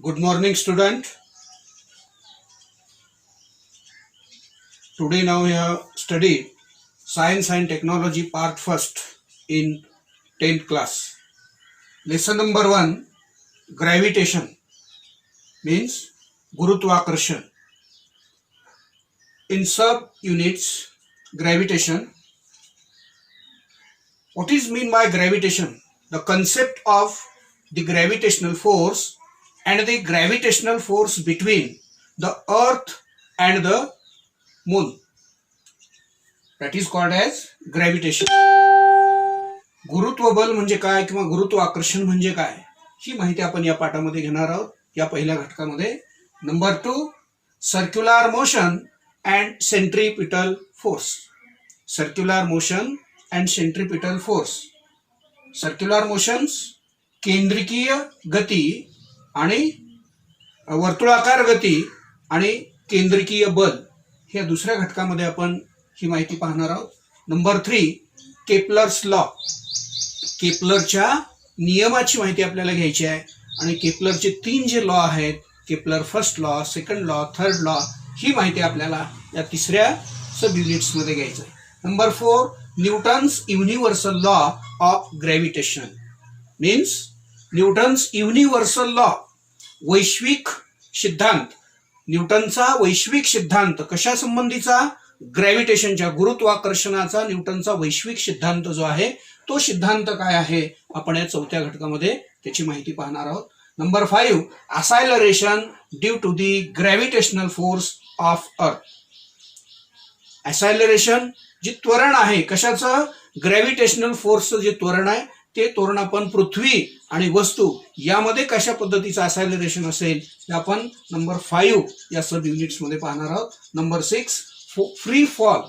Good morning, student. Today now we have studied Science and Technology Part First in 10th class. Lesson number 1, gravitation means Gurutwakarshan. In sub-units, gravitation. What is mean by gravitation? The concept of the gravitational force and the gravitational force between the earth and the moon. That is called as gravitation. गुरुत्व बल म्हणजे काय किंवा गुरुत्वाकर्षण म्हणजे काय ही माहिती आपण या पाठामध्ये घेणार आहोत. या पहिल्या घटकामध्ये number 2, circular motion and centripetal force. Circular motion and centripetal force. Circular motions केंद्रिकीय गती आणि वर्तुळाकार गती आणि केंद्रिकीय बल ह्या दुसऱ्या घटकामध्ये आपण ही माहिती पाहणार आहोत. Number 3, Kepler's law. केपलरच्या नियमाची माहिती आपल्याला घ्यायची आहे आणि केपलरचे 3 जे लॉ आहेत, Kepler first law, second law, third law, ही माहिती आपल्याला या तिसऱ्या सब युनिट्समध्ये घ्यायचं आहे. Number 4, Newton's universal law of gravitation. Means Newton's universal law, वैश्विक सिद्धांत. न्यूटनचा वैश्विक सिद्धांत कशा संबंधीचा? ग्रॅव्हिटेशनच्या, गुरुत्वाकर्षणाचा न्यूटनचा वैश्विक सिद्धांत जो आहे तो सिद्धांत काय आहे आपण या चौथ्या घटकामध्ये त्याची माहिती पाहणार आहोत. Number 5, acceleration due to the gravitational force of earth. Acceleration जे त्वरण आहे, कशाचं? ग्रॅव्हिटेशनल फोर्सचं जे त्वरण आहे ते त्वरण आपण पृथ्वी आणि वस्तू यामध्ये कशा पद्धतीचं असॅलरेशन असेल ते आपण नंबर 5 या सब युनिट्समध्ये पाहणार आहोत. नंबर 6, फ्री फॉल,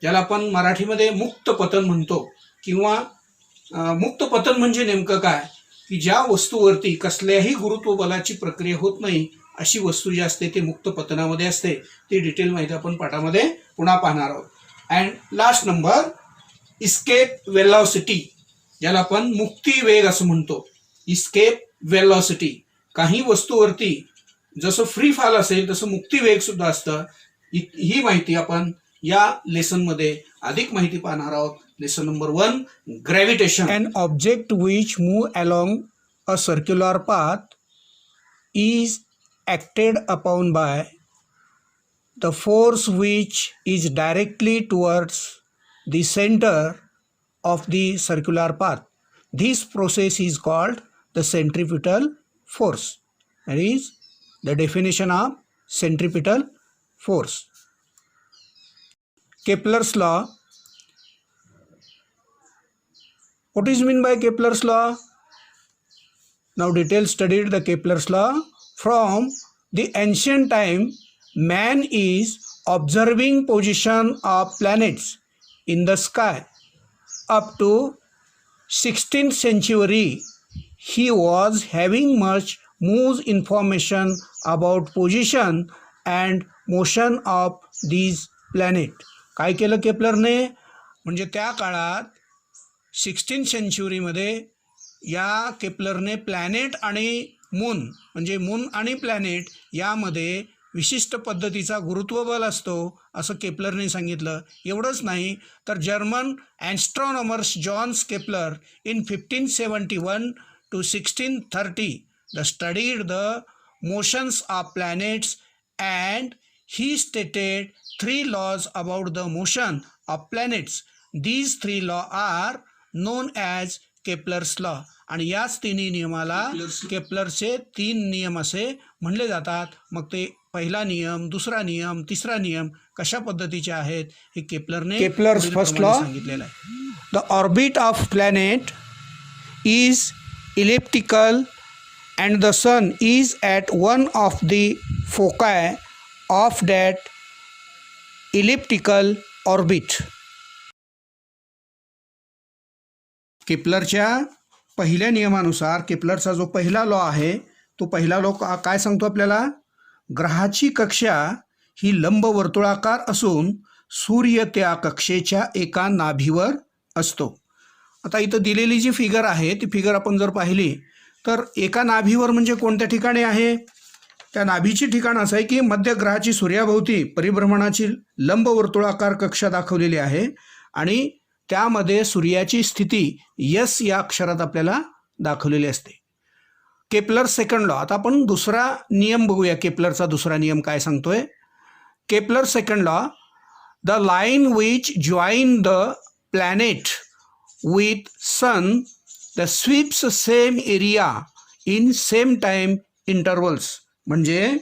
ज्याला आपण मराठीमध्ये मुक्त पतन म्हणतो. किंवा मुक्त पतन म्हणजे नेमकं काय? की ज्या वस्तूवरती कसल्याही गुरुत्व बलाची प्रक्रिया होत नाही अशी वस्तू जी असते ते मुक्त पतनामध्ये असते. ती डिटेल माहिती आपण पाठामध्ये पुन्हा पाहणार आहोत. And last number, escape velocity, ज्याला आपण मुक्ती वेग असं म्हणतो. इस्केप वेलॉसिटी, काही वस्तूवरती जसं फ्री फॉल असेल तसं मुक्ती वेग सुद्धा असतं. ही माहिती आपण या लेसन मध्ये अधिक माहिती पाहणार आहोत. Lesson number 1, gravitation. An object which moves along a circular path is acted upon by the force which is directly towards the center of the circular path. This process is called the centripetal force. That is the definition of centripetal force. Kepler's law. What is meant by Kepler's law? Now detail studied the Kepler's law. From the ancient time, man is observing position of planets in the sky. Up to 16th century, he was having much more information about position and motion of these planet. काय केलं केपलरने? म्हणजे त्या काळात 16th सेंच्युरीमध्ये या केपलरने planet आणि moon, म्हणजे moon आणि planet यामध्ये विशिष्ट पद्धतीचा गुरुत्व बल असतो असं केपलरने सांगितलं. एवढंच नाही तर German astronomers Johannes Kepler in 1571 to 1630 the studied the motions of planets and he stated 3 laws about the motion of planets. These 3 laws are known as Kepler's law. आणि याच तिन्ही नियमाला केपलरचे 3 नियम असे म्हणले जातात. मग ते पहिला नियम, दुसरा नियम, तिसरा नियम कशा पद्धतीचे आहेत हे केपलरने केपलर्स फर्स्ट लॉ सांगितलेलं आहे. The orbit of planet is elliptical and the sun is at one of the foci of that elliptical orbit. केपलरच्या पहिल्या नियमानुसार, केपलरचा जो पहिला लॉ आहे तो पहिला लॉ काय सांगतो आपल्याला? ग्रहाची कक्षा ही लंबवर्तुळाकार असून सूर्य त्या कक्षेच्या एका नाभीवर असतो. आता इथं दिलेली जी फिगर आहे ती फिगर आपण जर पाहिली तर एका नाभीवर म्हणजे कोणत्या ठिकाणी आहे? त्या नाभीची ठिकाण असं आहे की मध्य ग्रहाची सूर्याभोवती परिभ्रमणाची लंबवर्तुळाकार कक्षा दाखवलेली आहे आणि त्यामध्ये सूर्याची स्थिती यस या अक्षरात आपल्याला दाखवलेली असते. Kepler second law. आता आपण दुसरा नियम बघूया. केपलरचा दुसरा नियम काय सांगतोय? Kepler second law, the line which join the planet with sun the sweeps same area in same time intervals. म्हणजे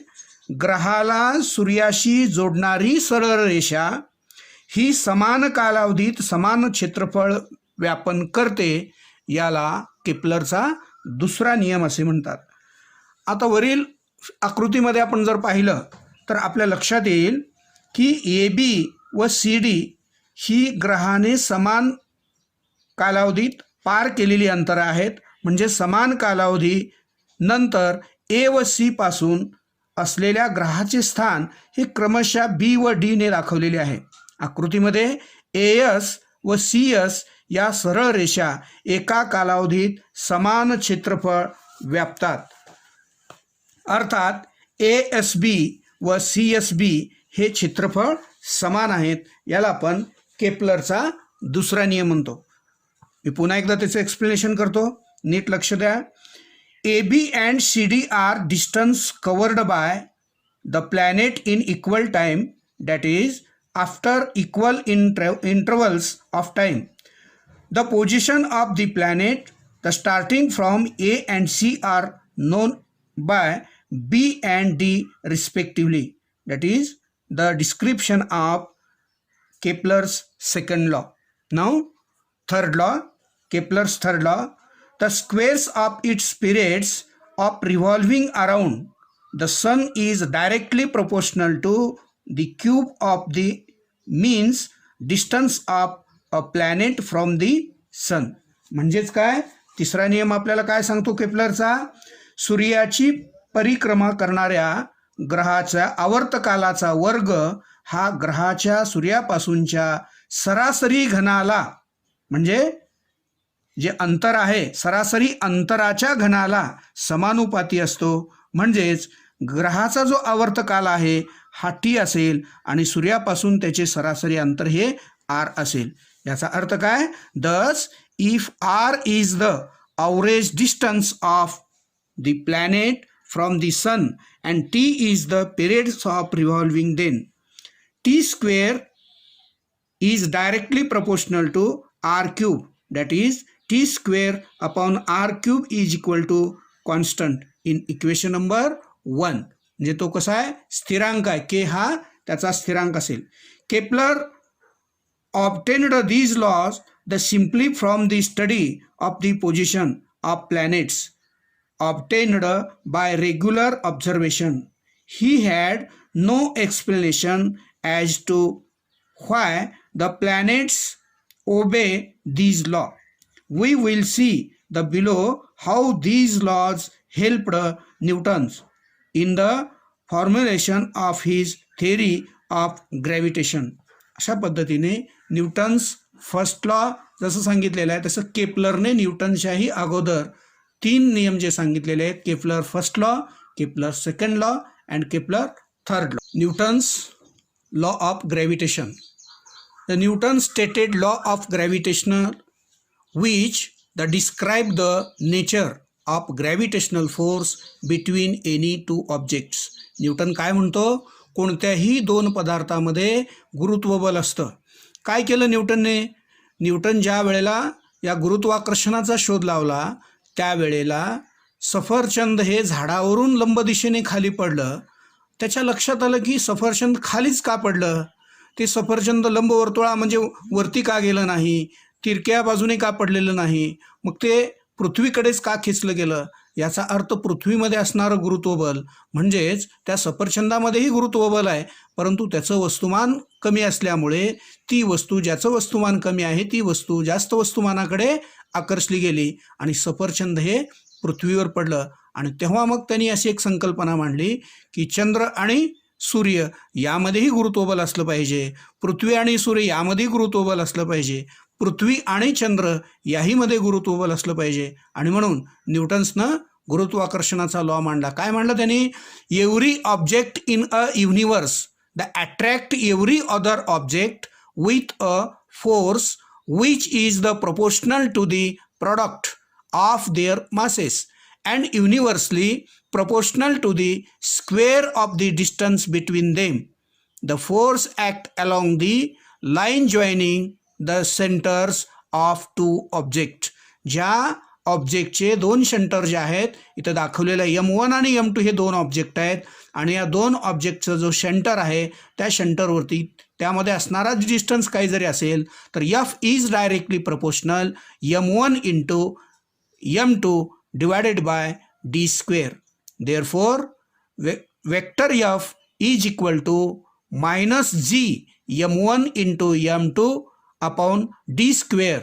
ग्रहाला सूर्याशी जोडणारी सरळ रेषा ही समान कालावधीत समान क्षेत्रफळ व्यापन करते. याला केपलरचा दुसरा नियम असे म्हणतात. आता वरील आकृतीमध्ये आपण जर पाहिलं तर आपल्या लक्षात येईल की ए बी व सी डी ही ग्रहाने समान कालावधीत पार केलेली अंतरं आहेत. म्हणजे समान कालावधी नंतर ए व सी पासून असलेल्या ग्रहाचे स्थान हे क्रमशः बी व डी ने दाखवलेले आहे. आकृतीमध्ये एएस व सी एस या सरळ रेषा एका कालावधीत समान क्षेत्रफळ व्यापतात. अर्थात ए एस बी व सी एस बी हे क्षेत्रफळ समान आहेत. याला आपण केपलरचा दुसरा नियम म्हणतो. मी पुन्हा एकदा त्याचं एक्सप्लेनेशन करतो, नीट लक्ष द्या. A B and C D are distance covered by the planet in equal time, that is after equal intervals of time. The position of the planet, the starting from A and C are known by B and D respectively. That is the description of Kepler's second law. Now, third law, Kepler's third law, the squares of its periods of revolving around the sun is directly proportional to the cube of the means distance of a planet from the sun. म्हणजेच काय? तिसरा नियम आपल्याला काय सांगतो केपलरचा? सूर्याची परिक्रमा करणाऱ्या ग्रहाच्या आवर्तकालाचा वर्ग हा ग्रहाच्या सूर्यापासूनच्या सरासरी घनाला, म्हणजे जे अंतर आहे सरासरी अंतराच्या घनाला समानुपाती असतो. म्हणजेच ग्रहाचा जो आवर्तकाल आहे हा टी असेल आणि सूर्यापासून त्याचे सरासरी अंतर हे आर असेल. याचा अर्थ काय? Thus if R is the average distance of the planet from the sun and T is the periods of revolving, then T square is directly proportional to R cube, that is T square upon R cube is equal to constant in equation number 1. म्हणजे तो कसा आहे? स्थिरांक आहे. के हा त्याचा स्थिरांक असेल. Kepler obtained these laws the simply from the study of the position of planets obtained by regular observation. He had no explanation as to why the planets obey these law. We will see the below how these laws helped Newton in the formulation of his theory of gravitation. अशा पद्धतीने Newton's first law जसं सांगितलेलं आहे तसं केपलरने न्यूटनच्याही अगोदर 3 नियम जे सांगितलेले आहेत, Kepler first law, Kepler second law and Kepler third law. Newton's law of gravitation. The Newton stated law of gravitational which that describe the nature of gravitational force between any two objects. Newton काय म्हणतो? कोणत्याही 2 पदार्थामध्ये गुरुत्व बल असतं. काय केलं न्यूटनने? Newton ज्या वेळेला या गुरुत्वाकर्षणाचा शोध लावला त्यावेळेला सफरचंद हे झाडावरून लंब दिशेने खाली पडलं. त्याच्या लक्षात आलं की सफरचंद खालीच का पडलं? ते सफरचंद लंबवर्तुळा म्हणजे वरती का गेलं नाही, तिरक्या बाजूने का पडलेलं नाही, मग ते पृथ्वीकडेच का खेचलं गेलं? याचा अर्थ पृथ्वीमध्ये असणारं गुरुत्वबल म्हणजेच त्या सफरचंदामध्येही गुरुत्वबल आहे, परंतु त्याचं वस्तुमान कमी असल्यामुळे ती वस्तू, ज्याचं वस्तुमान कमी आहे ती वस्तू जास्त वस्तुमानाकडे आकर्षली गेली आणि सफरचंद हे पृथ्वीवर पडलं. आणि तेव्हा मग त्यांनी अशी एक संकल्पना मांडली की चंद्र आणि सूर्य यामध्येही गुरुत्वबल असलं पाहिजे, पृथ्वी आणि सूर्य यामध्येही गुरुत्वबल असलं पाहिजे, पृथ्वी आणि चंद्र याहीमध्ये गुरुत्व बल असलं पाहिजे. आणि म्हणून न्यूटन्सनं गुरुत्वाकर्षणाचा लॉ मांडला. काय मांडला त्यांनी? Every object in a universe the attract every other object with a force which is the proportional to the product of their masses and universally proportional to the square of the distance between them. The force act along the line joining the centers of two objects. ज्या ऑब्जेक्टचे दोन centre जे आहेत इथं दाखवलेलं M1 आणि M2 हे दोन object आहेत आणि या दोन ऑब्जेक्टचा जो सेंटर आहे त्या सेंटरवरती त्यामध्ये असणारा डिस्टन्स काही जरी असेल तर F is directly proportional M1 into M2 divided by D square. Therefore vector F is equal to -G M1 into M2 upon D square.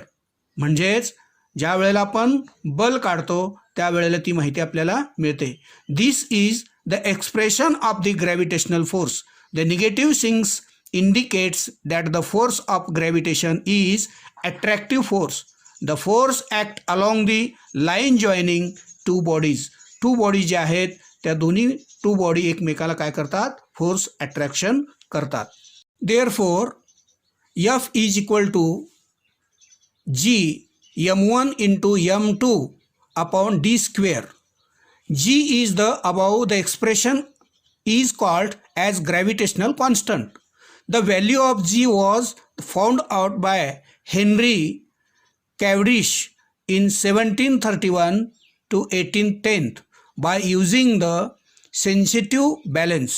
म्हणजेच ज्या वेळेला आपण बल काढतो त्यावेळेला ती माहिती आपल्याला मिळते. This is the expression of the gravitational force. The negative signs indicates that the force of gravitation is attractive force. The force act along the line joining two bodies. Two bodies जे आहेत त्या दोन्ही to body एकमेकाला काय करतात? Force attraction करतात. Therefore F is equal to G M1 into M2 upon D square. G is the above the expression is called as gravitational constant. The value of G was found out by Henry Cavendish in 1731 to 1810 by using the sensitive balance.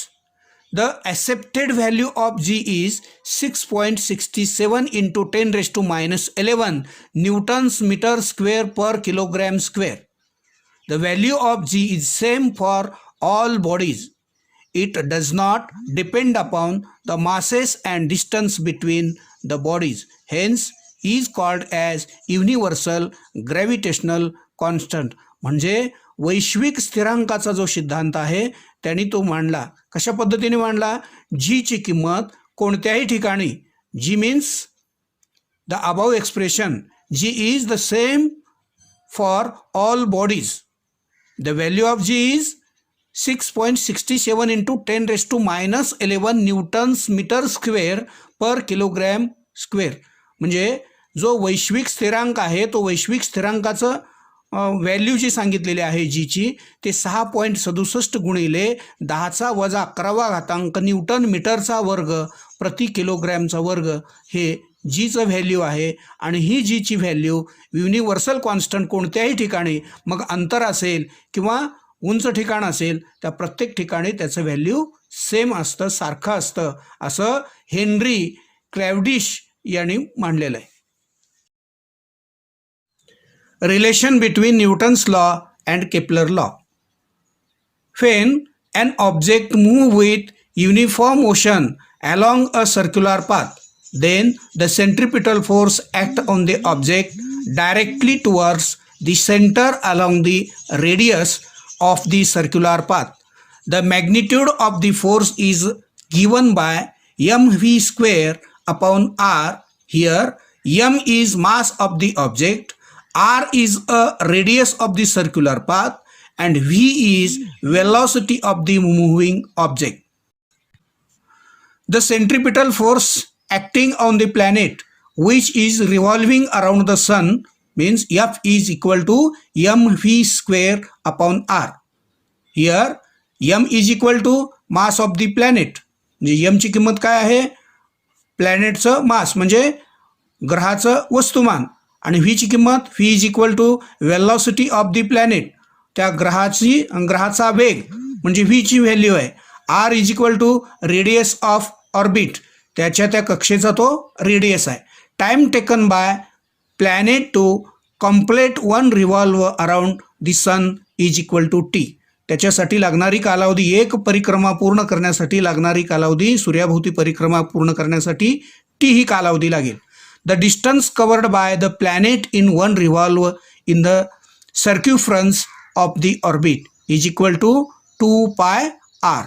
The accepted value of G is 6.67 into 10 raised to minus 11 newtons meter square per kilogram square. The value of G is same for all bodies. It does not depend upon the masses and distance between the bodies. Hence, is called as universal gravitational constant. म्हणजे वैश्विक स्थिरांकाचा जो सिद्धांत आहे त्यांनी तो मांडला. कशा पद्धतीने मांडला? जी ची किंमत कोणत्याही ठिकाणी, G means the above expression, G is the same for all bodies. The value of G is 6.67 into 10 raised to minus 11 newtons metre square per kilogram square. म्हणजे जो वैश्विक स्थिरांक आहे तो वैश्विक स्थिरांकाचं व्हॅल्यू जी सांगितलेली आहे जीची ते 6.67 गुणिले 10⁻11 न्यूटन मीटरचा वर्ग प्रति किलोग्रॅमचा वर्ग हे जीचं व्हॅल्यू आहे. आणि ही जीची व्हॅल्यू युनिव्हर्सल कॉन्स्टंट कोणत्याही ठिकाणी, मग अंतर असेल किंवा उंच ठिकाण असेल, त्या प्रत्येक ठिकाणी त्याचं व्हॅल्यू सेम असतं, सारखं असतं, असं हेनरी कॅव्हेंडिश यांनी मांडलेलं आहे. Relation between Newton's law and Kepler law. When an object move with uniform motion along a circular path, then the centripetal force act on the object directly towards the center along the radius of the circular path. The magnitude of the force is given by mv square upon r. Here m is mass of the object, r is a radius of the circular path, and v is velocity of the moving object. The centripetal force acting on the planet which is revolving around the sun means F is equal to mv square upon r. Here m is equal to mass of the planet. म्हणजे m ची किंमत काय आहे? प्लॅनेटचं मास म्हणजे ग्रहाचं वस्तुमान. आणि v ची किंमत v is equal to velocity of the planet, त्या ग्रहाचा वेग म्हणजे v ची व्हॅल्यू आहे. r is equal to radius of orbit, त्याच्या त्या कक्षेचा तो रेडियस आहे. Time taken by planet to complete one revolve around the sun is equal to T. त्याच्यासाठी लागणारी कालावधी, एक परिक्रमा पूर्ण करण्यासाठी लागणारी कालावधी, सूर्याभोवती परिक्रमा पूर्ण करण्यासाठी टी ही कालावधी लागेल. The distance covered by the planet in one revolve in the circumference of the orbit is equal to 2πr.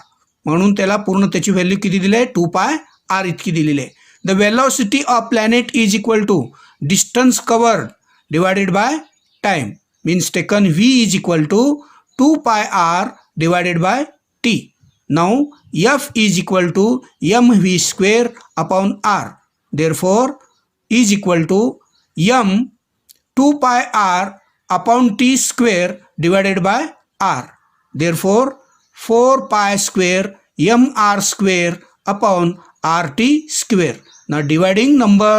म्हणून त्याला पूर्ण त्याची व्हॅल्यू किती दिली आहे? 2πr इतकी दिलेली आहे. The velocity of planet is equal to distance covered divided by time. Means taken v is equal to 2 pi r divided by t. Now f is equal to mv square upon r. Therefore is equal to m 2 pi r upon t square divided by r. Therefore 4 pi square mr square upon rt square. Now dividing number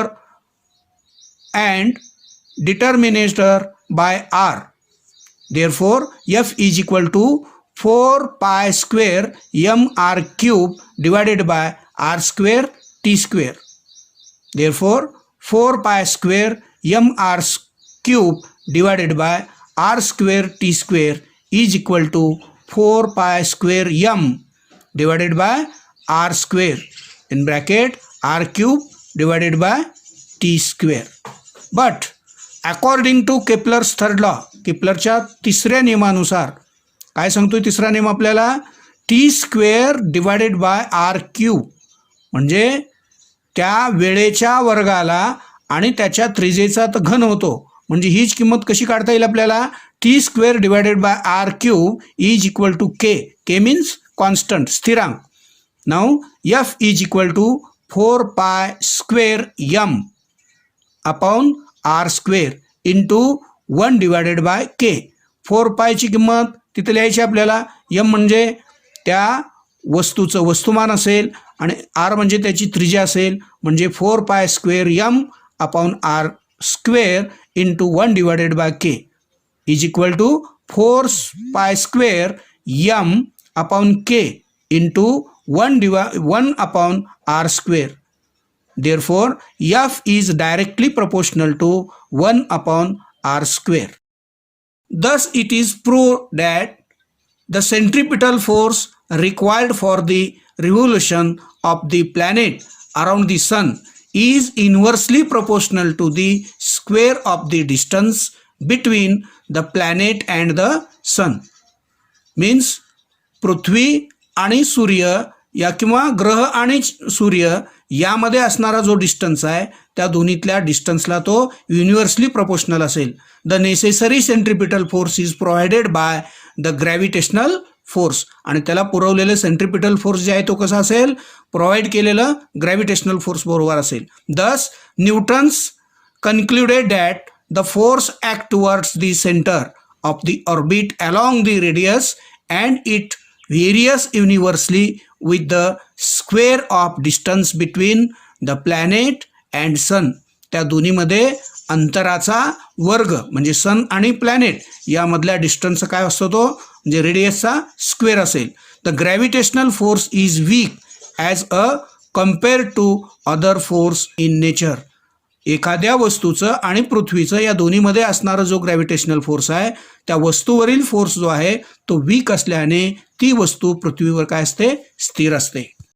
and determinator by r. Therefore f is equal to 4 pi square mr cube divided by r square t square. Therefore 4 pi square mr cube divided by r square t square is equal to 4 pi square m divided by r square in bracket r cube divided by t square. But according to Kepler's third law, केपलरच्या तिसऱ्या नियमानुसार काय सांगतोय तिसरा नियम आपल्याला, T square divided by R cube, म्हणजे त्या वेळेच्या वर्गाला आणि त्याच्या त्रिज्येचा तर घन होतो, म्हणजे हीच किंमत कशी काढता येईल आपल्याला, T square divided by R cube is equal to K. K means constant, स्थिरांक. Now F is equal to 4 pi square M upon R square into 1 divided by K. 4 पायची किंमत तिथे लिहायची आपल्याला, एम म्हणजे त्या वस्तूचं वस्तुमान असेल आणि आर म्हणजे त्याची त्रिज्या असेल, म्हणजे 4 pi square M upon R square into 1 divided by K is equal to 4 pi square M upon K into 1 upon R square. Therefore f is directly proportional to 1 upon r square. Thus it is proved that the centripetal force required for the revolution of the planet around the sun is inversely proportional to the square of the distance between the planet and the sun. Means पृथ्वी आणि सूर्य या किंवा ग्रह आणि सूर्य यामध्ये असणारा जो डिस्टन्स आहे त्या दोन्हीतल्या डिस्टन्सला तो युनिव्हर्सली प्रोपोर्शनल असेल. The necessary centripetal force is provided by the gravitational force, आणि त्याला पुरवलेलं सेंट्रिपिटल फोर्स जे आहे तो कसा असेल, प्रोव्हाइड केलेलं ग्रॅव्हिटेशनल फोर्स बरोबर असेल. दस Newton's concluded that the force act towards the centre of the orbit along the radius and it various universally with the square of distance between the planet and sun. त्या दोन्हीमध्ये अंतराचा वर्ग म्हणजे सन आणि planet यामधल्या डिस्टन्सचा काय असतो तो म्हणजे रेडियसचा स्क्वेअर असेल. The gravitational force is weak as a compare to other force in nature. एखाद्या वस्तूचं आणि पृथ्वीचं या दोन्हीमध्ये असणारा जो ग्रॅव्हिटेशनल फोर्स आहे त्या वस्तूवरील फोर्स जो आहे तो वीक असल्याने ती वस्तू पृथ्वीवर काय असते, स्थिर असते.